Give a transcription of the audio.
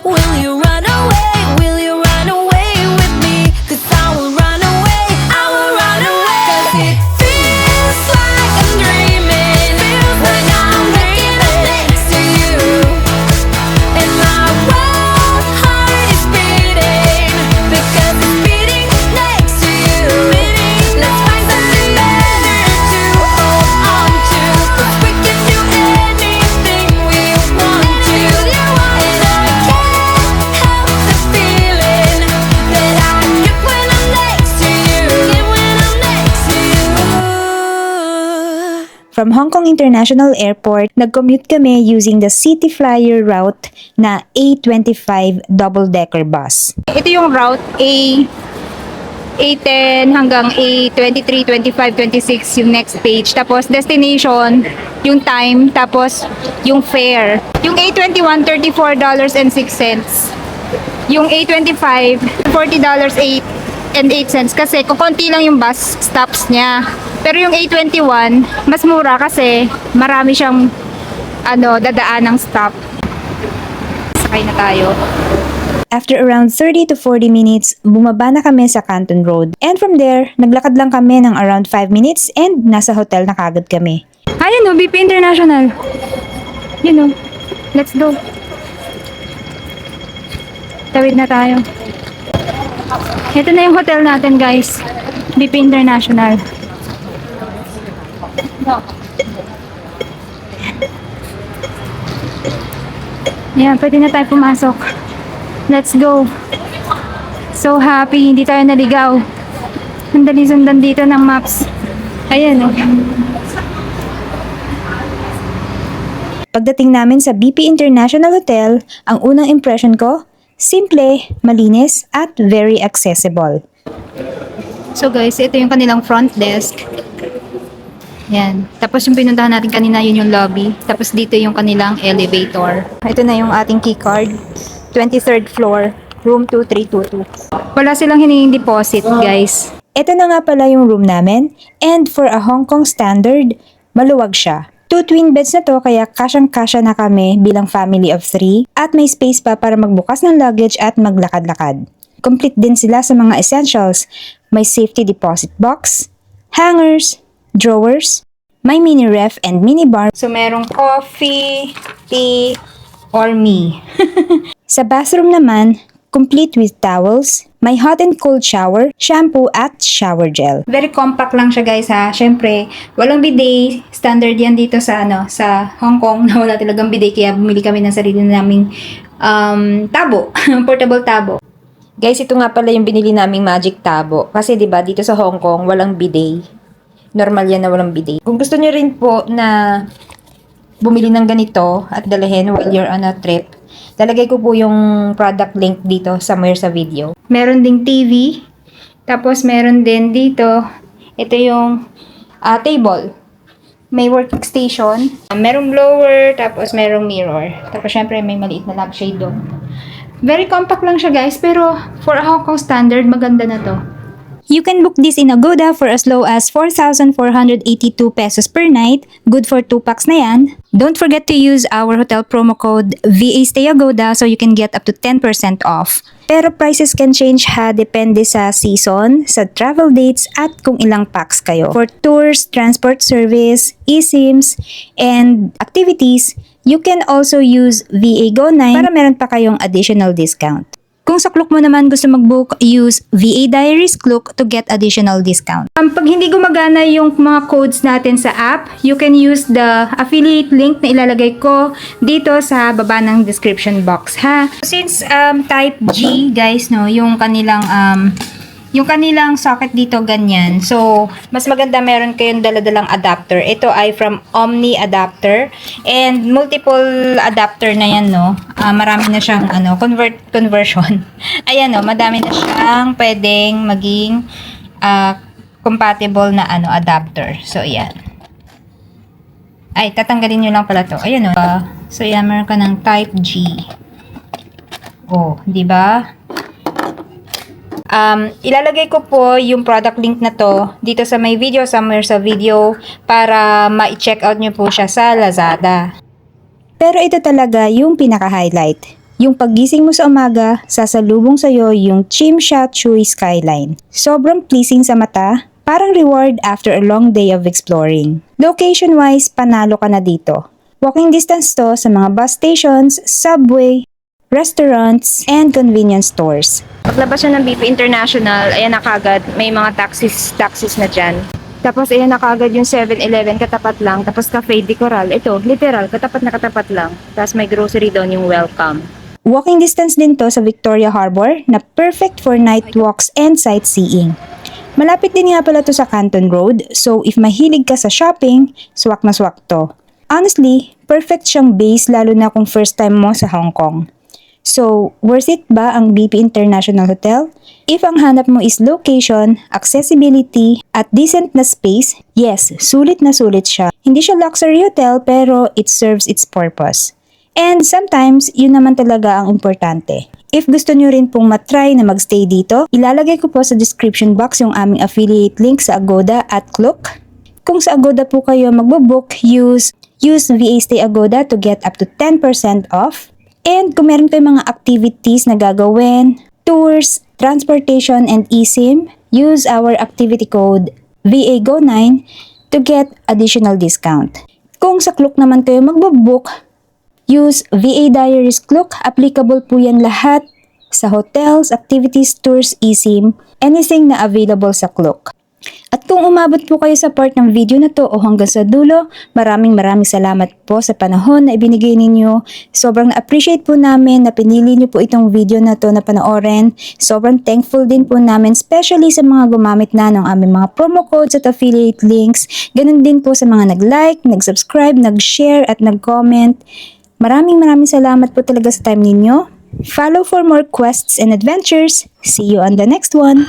Will you run away? Will you run away with me? 'Cause I will run away, I will run away. 'Cause it feels like I'm dreaming when I'm waking up next to you. And my wild heart is beating because it's beating next to you. Let's find something better to hold on to, 'cause we can do anything we want to. And I can't help the feeling that I get when I'm next to you. Get when I'm next to you. From Hong Kong International Airport, nag-commute kami using the City Flyer route na A25 double-decker bus. Ito yung route A10 hanggang A23, 25, 26 yung next page. Tapos destination, yung time, tapos yung fare. Yung A21, $34.06. Yung A25, $40.08 kasi kukunti lang yung bus stops niya. Pero yung A21, mas mura kasi marami siyang dadaan ng stop. Sakay na tayo. After around 30 to 40 minutes, bumaba na kami sa Canton Road. And from there, naglakad lang kami ng around 5 minutes and nasa hotel na kagad kami. Ayun BP International. Let's go. Tawid na tayo. Ito na yung hotel natin, guys. BP International. Yan, pwede na tayo pumasok. Let's go. So happy, hindi tayo naligaw. Ang dali sundan dito ng maps. Ayan Pagdating namin sa BP International Hotel, ang unang impression ko, simple, malinis, at very accessible. So guys, ito yung kanilang front desk. Yan. Tapos yung pinuntahan natin kanina, yun yung lobby. Tapos dito yung kanilang elevator. Ito na yung ating keycard. 23rd floor, room 2322. Wala silang hiningin deposit, guys. Ito na nga pala yung room namin, and for a Hong Kong standard, maluwag siya. 2 twin beds na to kaya kasyang-kasya na kami bilang family of 3 at may space pa para magbukas ng luggage at maglakad-lakad. Complete din sila sa mga essentials. May safety deposit box, hangers, drawers, may mini ref and mini bar. So merong coffee, tea, or me. Sa bathroom naman, complete with towels, may hot and cold shower, shampoo at shower gel. Very compact lang siya, guys, ha. Syempre, walang bidet. Standard yan dito sa sa Hong Kong na wala talagang bidet, kaya bumili kami ng sarili naming tabo, portable tabo. Guys, ito nga pala yung binili naming magic tabo. Kasi 'di ba dito sa Hong Kong walang bidet. Normal yan na walang bidet. Kung gusto niyo rin po na bumili ng ganito at dalhin while you're on a trip, lalagay ko po yung product link dito somewhere sa video. Meron ding TV. Tapos meron din dito, ito yung table. May workstation. Merong blower, tapos merong mirror. Tapos syempre may maliit na lampshade doon. Very compact lang siya, guys, pero for a Hong Kong standard, maganda na to. You can book this in Agoda for as low as 4,482 pesos per night. Good for 2 packs na yan. Don't forget to use our hotel promo code VASTAYAGODA so you can get up to 10% off. Pero prices can change ha, depende sa season, sa travel dates, at kung ilang packs kayo. For tours, transport service, eSIMs, and activities, you can also use VAGO9 para meron pa kayong additional discount. Kung sa Klook mo naman gusto mag-book, use VADARIESKLOOK to get additional discount. Pag hindi gumagana yung mga codes natin sa app, you can use the affiliate link na ilalagay ko dito sa baba ng description box, ha. Since type G, guys, no, yung kanilang socket dito ganyan. So, mas maganda meron kayong dala-dalang adapter. Ito ay from Omni adapter and multiple adapter na yan, no. Marami na siyang conversion. Ayan, no, madami na siyang pwedeng maging compatible na adapter. So, ayan. Ay, tatanggalin nyo lang pala to. Ayan, no. So, ayan, meron ka ng type G. Oh, di ba? Ilalagay ko po yung product link na to dito sa may video, somewhere sa video, para ma-check out nyo po siya sa Lazada. Pero ito talaga yung pinaka-highlight. Yung paggising mo sa umaga, sasalubong sa'yo yung Tsim Sha Tsui skyline. Sobrang pleasing sa mata, parang reward after a long day of exploring. Location-wise, panalo ka na dito. Walking distance to sa mga bus stations, subway, restaurants, and convenience stores. Paglabas siya ng BP International, ayan na kagad, may mga taxis na dyan. Tapos ayan na kagad yung 7-Eleven, katapat lang. Tapos Cafe de Coral, ito, literal, katapat lang. Tapos may grocery doon yung welcome. Walking distance din to sa Victoria Harbor na perfect for night walks and sightseeing. Malapit din nga pala to sa Canton Road, so if mahilig ka sa shopping, swak na swak to. Honestly, perfect siyang base lalo na kung first time mo sa Hong Kong. So, worth it ba ang BP International Hotel? If ang hanap mo is location, accessibility, at decent na space, yes, sulit na sulit siya. Hindi siya luxury hotel pero it serves its purpose. And sometimes, yun naman talaga ang importante. If gusto nyo rin pong matry na magstay dito, ilalagay ko po sa description box yung aming affiliate link sa Agoda at Klook. Kung sa Agoda po kayo magbo-book, use VASTAYAGODA to get up to 10% off. And kung meron kayong mga activities na gagawin, tours, transportation, and eSIM, use our activity code VAGO9 to get additional discount. Kung sa Klook naman kayo magbo-book, use VADARIESKLOOK. Applicable po yan lahat sa hotels, activities, tours, eSIM, anything na available sa Klook. At kung umabot po kayo sa part ng video na to o hanggang sa dulo, maraming salamat po sa panahon na ibinigay ninyo. Sobrang na-appreciate po namin na pinili nyo po itong video na to na panoorin. Sobrang thankful din po namin, especially sa mga gumamit na ng aming mga promo codes at affiliate links. Ganun din po sa mga nag-like, nag-subscribe, nag-share at nag-comment. Maraming salamat po talaga sa time ninyo. Follow for more quests and adventures. See you on the next one!